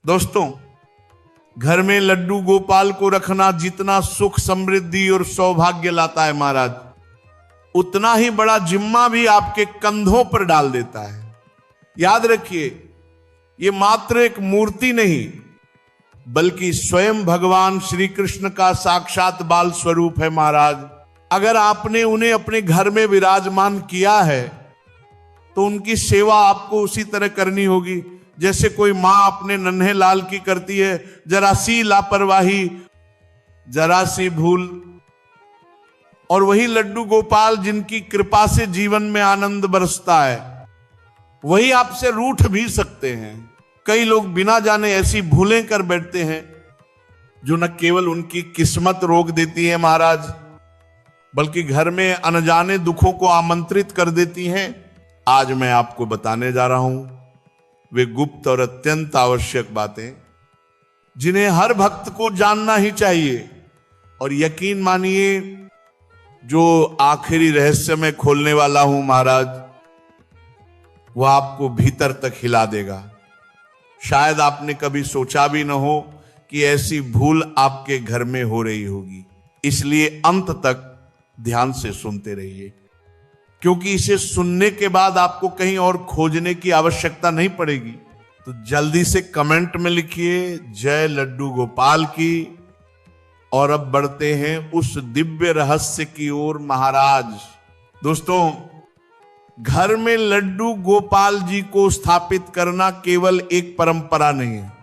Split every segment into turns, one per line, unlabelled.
दोस्तों, घर में लड्डू गोपाल को रखना जितना सुख समृद्धि और सौभाग्य लाता है महाराज, उतना ही बड़ा जिम्मा भी आपके कंधों पर डाल देता है। याद रखिए, ये मात्र एक मूर्ति नहीं बल्कि स्वयं भगवान श्री कृष्ण का साक्षात बाल स्वरूप है महाराज। अगर आपने उन्हें अपने घर में विराजमान किया है तो उनकी सेवा आपको उसी तरह करनी होगी जैसे कोई मां अपने नन्हे लाल की करती है। जरा सी लापरवाही, जरा सी भूल, और वही लड्डू गोपाल जिनकी कृपा से जीवन में आनंद बरसता है, वही आपसे रूठ भी सकते हैं। कई लोग बिना जाने ऐसी भूलें कर बैठते हैं जो न केवल उनकी किस्मत रोक देती है महाराज, बल्कि घर में अनजाने दुखों को आमंत्रित कर देती हैं। आज मैं आपको बताने जा रहा हूं वे गुप्त और अत्यंत आवश्यक बातें जिन्हें हर भक्त को जानना ही चाहिए। और यकीन मानिए, जो आखिरी रहस्य मैं खोलने वाला हूं महाराज, वह आपको भीतर तक हिला देगा। शायद आपने कभी सोचा भी न हो कि ऐसी भूल आपके घर में हो रही होगी। इसलिए अंत तक ध्यान से सुनते रहिए, क्योंकि इसे सुनने के बाद आपको कहीं और खोजने की आवश्यकता नहीं पड़ेगी। तो जल्दी से कमेंट में लिखिए जय लड्डू गोपाल की। और अब बढ़ते हैं उस दिव्य रहस्य की ओर महाराज। दोस्तों, घर में लड्डू गोपाल जी को स्थापित करना केवल एक परंपरा नहीं है,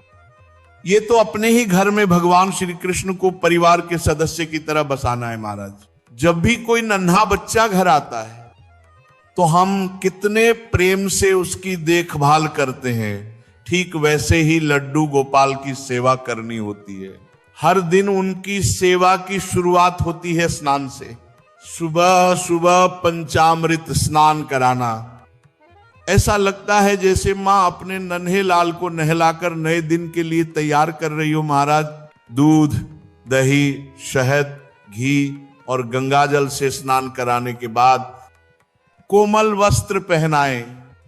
ये तो अपने ही घर में भगवान श्री कृष्ण को परिवार के सदस्य की तरह बसाना है महाराज। जब भी कोई नन्हा बच्चा घर आता है तो हम कितने प्रेम से उसकी देखभाल करते हैं, ठीक वैसे ही लड्डू गोपाल की सेवा करनी होती है। हर दिन उनकी सेवा की शुरुआत होती है स्नान से। सुबह सुबह पंचामृत स्नान कराना, ऐसा लगता है जैसे मां अपने नन्हे लाल को नहलाकर नए दिन के लिए तैयार कर रही हो महाराज। दूध, दही, शहद, घी और गंगाजल से स्नान कराने के बाद कोमल वस्त्र पहनाएं,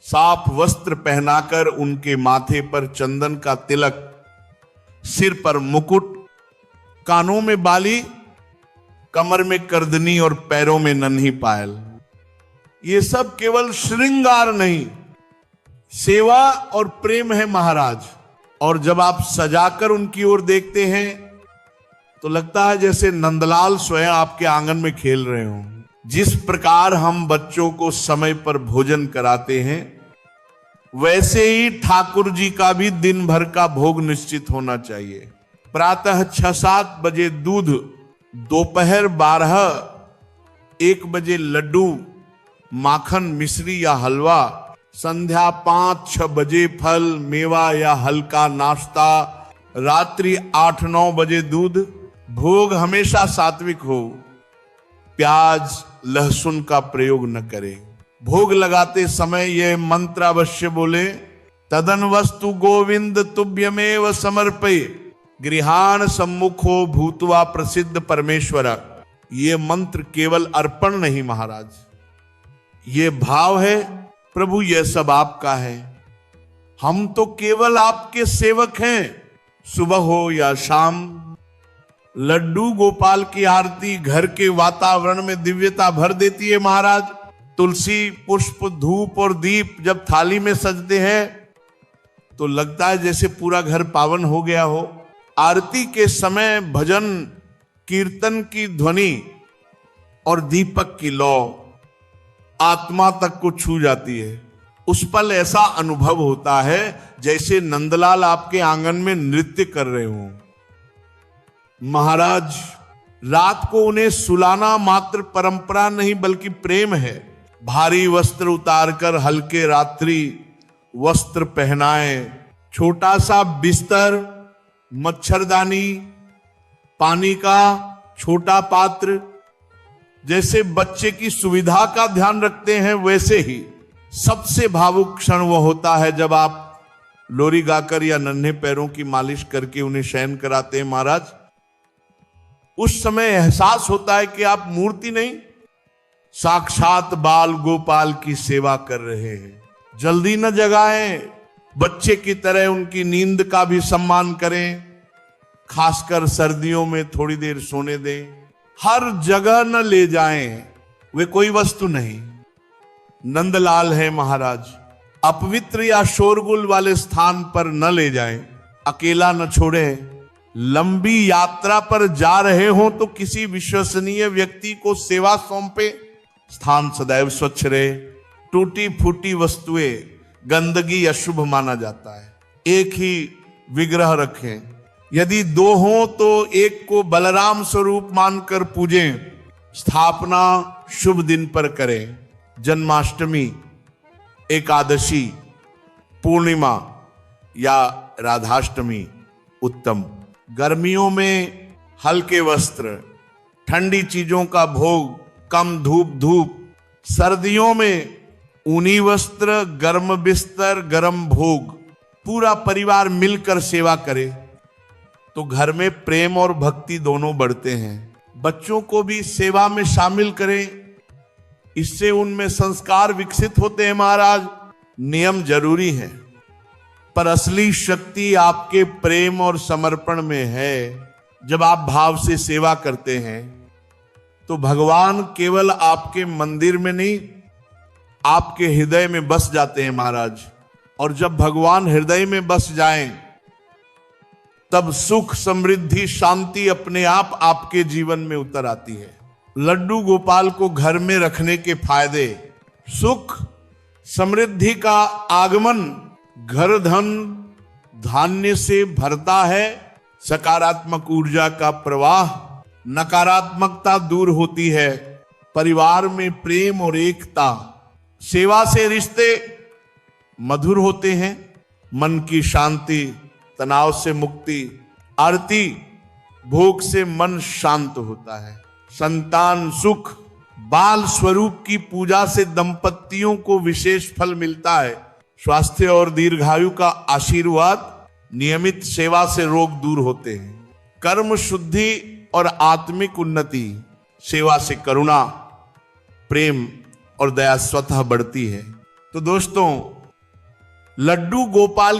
साफ वस्त्र पहनाकर उनके माथे पर चंदन का तिलक, सिर पर मुकुट, कानों में बाली, कमर में करदनी और पैरों में नन्ही पायल। ये सब केवल श्रृंगार नहीं, सेवा और प्रेम है महाराज। और जब आप सजाकर उनकी ओर देखते हैं तो लगता है जैसे नंदलाल स्वयं आपके आंगन में खेल रहे हों। जिस प्रकार हम बच्चों को समय पर भोजन कराते हैं, वैसे ही ठाकुर जी का भी दिन भर का भोग निश्चित होना चाहिए। प्रातः 6-7 बजे दूध, दोपहर 12-1 बजे लड्डू, माखन, मिश्री या हलवा, संध्या 5-6 बजे फल, मेवा या हल्का नाश्ता, रात्रि 8-9 बजे दूध। भोग हमेशा सात्विक हो, प्याज लहसुन का प्रयोग न करें। भोग लगाते समय यह मंत्र अवश्य बोले, तदन वस्तु गोविंद तुभ्यमेव समर्पये गृहाण सम्मुखो भूतवा प्रसिद्ध परमेश्वर। ये मंत्र केवल अर्पण नहीं महाराज, ये भाव है, प्रभु यह सब आपका है, हम तो केवल आपके सेवक हैं। सुबह हो या शाम लड्डू गोपाल की आरती घर के वातावरण में दिव्यता भर देती है महाराज। तुलसी, पुष्प, धूप और दीप जब थाली में सजते हैं तो लगता है जैसे पूरा घर पावन हो गया हो। आरती के समय भजन कीर्तन की ध्वनि और दीपक की लौ आत्मा तक को छू जाती है। उस पल ऐसा अनुभव होता है जैसे नंदलाल आपके आंगन में नृत्य कर रहे हों। महाराज, रात को उन्हें सुलाना मात्र परंपरा नहीं बल्कि प्रेम है। भारी वस्त्र उतारकर हल्के रात्रि वस्त्र पहनाएं, छोटा सा बिस्तर, मच्छरदानी, पानी का छोटा पात्र, जैसे बच्चे की सुविधा का ध्यान रखते हैं वैसे ही सबसे भावुक क्षण वह होता है जब आप लोरी गाकर या नन्हे पैरों की मालिश करके उन्हें शयन कराते हैं महाराज। उस समय एहसास होता है कि आप मूर्ति नहीं, साक्षात बाल गोपाल की सेवा कर रहे हैं। जल्दी न जगाएं, बच्चे की तरह उनकी नींद का भी सम्मान करें, खासकर सर्दियों में थोड़ी देर सोने दें। हर जगह न ले जाएं, वे कोई वस्तु नहीं। नंदलाल है महाराज, अपवित्र या शोरगुल वाले स्थान पर न ले जाएं, अकेला न छोड़े। लंबी यात्रा पर जा रहे हो तो किसी विश्वसनीय व्यक्ति को सेवा सौंपे। स्थान सदैव स्वच्छ रहे। टूटी फूटी वस्तुएं, गंदगी अशुभ माना जाता है। एक ही विग्रह रखें, यदि दो हो तो एक को बलराम स्वरूप मानकर पूजें। स्थापना शुभ दिन पर करें, जन्माष्टमी, एकादशी, पूर्णिमा या राधाष्टमी उत्तम। गर्मियों में हल्के वस्त्र, ठंडी चीजों का भोग, कम धूप। सर्दियों में ऊनी वस्त्र, गर्म बिस्तर, गर्म भोग। पूरा परिवार मिलकर सेवा करे तो घर में प्रेम और भक्ति दोनों बढ़ते हैं। बच्चों को भी सेवा में शामिल करें, इससे उनमें संस्कार विकसित होते हैं महाराज। नियम जरूरी है, पर असली शक्ति आपके प्रेम और समर्पण में है। जब आप भाव से सेवा करते हैं तो भगवान केवल आपके मंदिर में नहीं, आपके हृदय में बस जाते हैं महाराज। और जब भगवान हृदय में बस जाएं, तब सुख, समृद्धि, शांति अपने आप आपके जीवन में उतर आती है। लड्डू गोपाल को घर में रखने के फायदे: सुख समृद्धि का आगमन, घर धन धान्य से भरता है। सकारात्मक ऊर्जा का प्रवाह, नकारात्मकता दूर होती है। परिवार में प्रेम और एकता, सेवा से रिश्ते मधुर होते हैं। मन की शांति, तनाव से मुक्ति, आरती, भोग से मन शांत होता है। संतान सुख, बाल स्वरूप की पूजा से दंपतियों को विशेष फल मिलता है। स्वास्थ्य और दीर्घायु का आशीर्वाद, नियमित सेवा से रोग दूर होते हैं। कर्म शुद्धि और आत्मिक उन्नति, सेवा से करुणा, प्रेम और दया स्वतः बढ़ती है। तो दोस्तों, लड्डू गोपाल